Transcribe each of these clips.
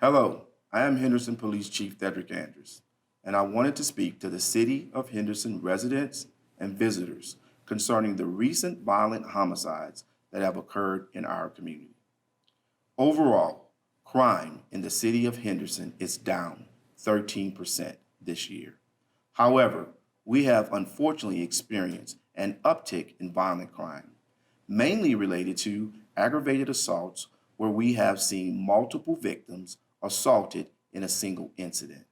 Hello, I am Henderson Police Chief Cedric Andrews, and I wanted to speak to the City of Henderson residents and visitors concerning the recent violent homicides that have occurred in our community. Overall, crime in the City of Henderson is down 13% this year. However, we have unfortunately experienced an uptick in violent crime, mainly related to aggravated assaults where we have seen multiple victims assaulted in a single incident.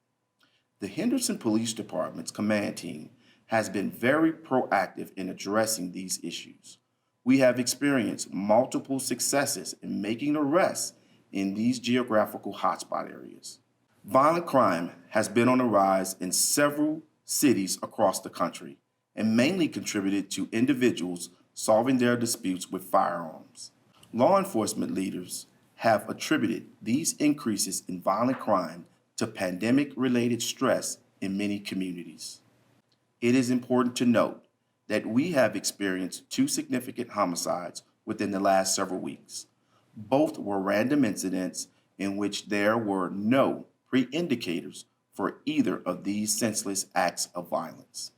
The Henderson Police Department's command team has been very proactive in addressing these issues. We have experienced multiple successes in making arrests in these geographical hotspot areas. Violent crime has been on the rise in several cities across the country and mainly contributed to individuals solving their disputes with firearms. Law enforcement leaders have attributed these increases in violent crime to pandemic-related stress in many communities. It is important to note that we have experienced two significant homicides within the last several weeks. Both were random incidents in which there were no pre-indicators for either of these senseless acts of violence.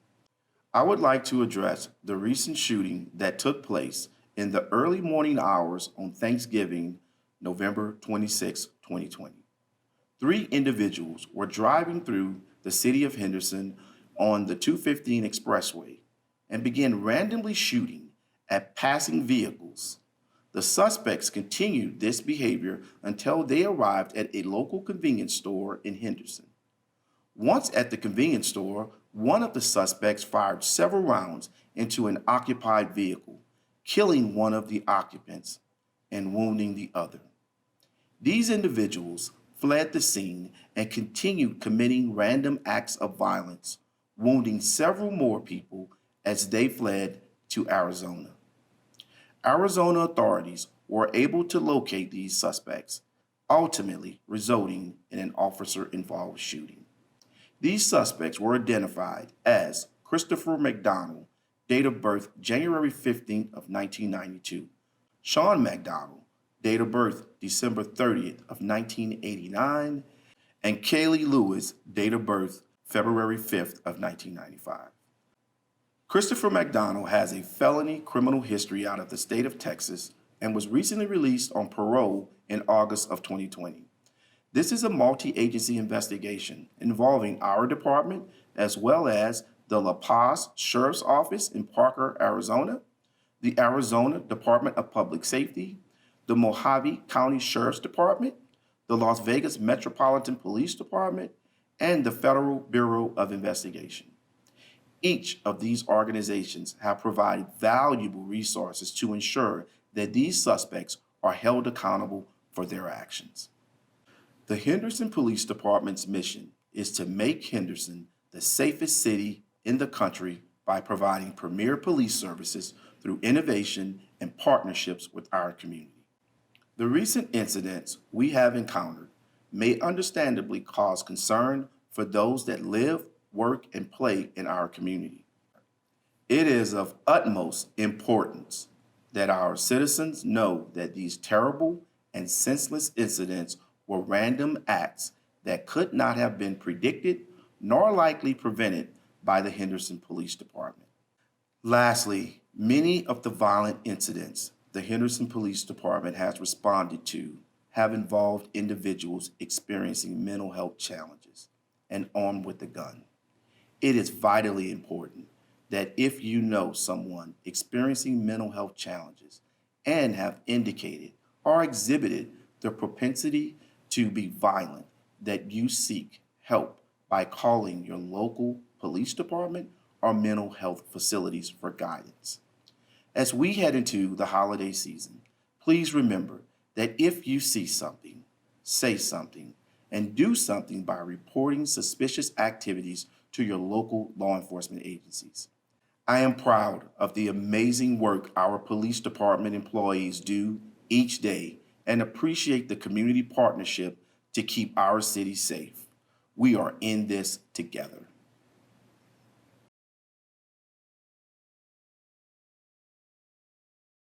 I would like to address the recent shooting that took place in the early morning hours on Thanksgiving, November 26, 2020. Three individuals were driving through the city of Henderson on the 215 expressway and began randomly shooting at passing vehicles. The suspects continued this behavior until they arrived at a local convenience store in Henderson. Once at the convenience store, one of the suspects fired several rounds into an occupied vehicle, killing one of the occupants and wounding the other. These individuals fled the scene and continued committing random acts of violence, wounding several more people as they fled to Arizona. Arizona authorities were able to locate these suspects, ultimately resulting in an officer-involved shooting. These suspects were identified as Christopher McDonald, date of birth January 15th of 1992, Sean McDonald, date of birth December 30th of 1989, and Kaylee Lewis, date of birth February 5th of 1995. Christopher McDonald has a felony criminal history out of the state of Texas and was recently released on parole in August of 2020. This is a multi-agency investigation involving our department as well as the La Paz Sheriff's Office in Parker, Arizona, the Arizona Department of Public Safety, the Mojave County Sheriff's Department, the Las Vegas Metropolitan Police Department, and the Federal Bureau of Investigation. Each of these organizations have provided valuable resources to ensure that these suspects are held accountable for their actions. The Henderson Police Department's mission is to make Henderson the safest city in the country by providing premier police services through innovation and partnerships with our community. The recent incidents we have encountered may understandably cause concern for those that live, work, and play in our community. It is of utmost importance that our citizens know that these terrible and senseless incidents were random acts that could not have been predicted nor likely prevented by the Henderson Police Department. Lastly, many of the violent incidents the Henderson Police Department has responded to have involved individuals experiencing mental health challenges and armed with a gun. It is vitally important that if you know someone experiencing mental health challenges and have indicated or exhibited the propensity to be violent, that you seek help by calling your local police department or mental health facilities for guidance. As we head into the holiday season, please remember that if you see something, say something, and do something by reporting suspicious activities to your local law enforcement agencies. I am proud of the amazing work our police department employees do each day and appreciate the community partnership to keep our city safe. We are in this together.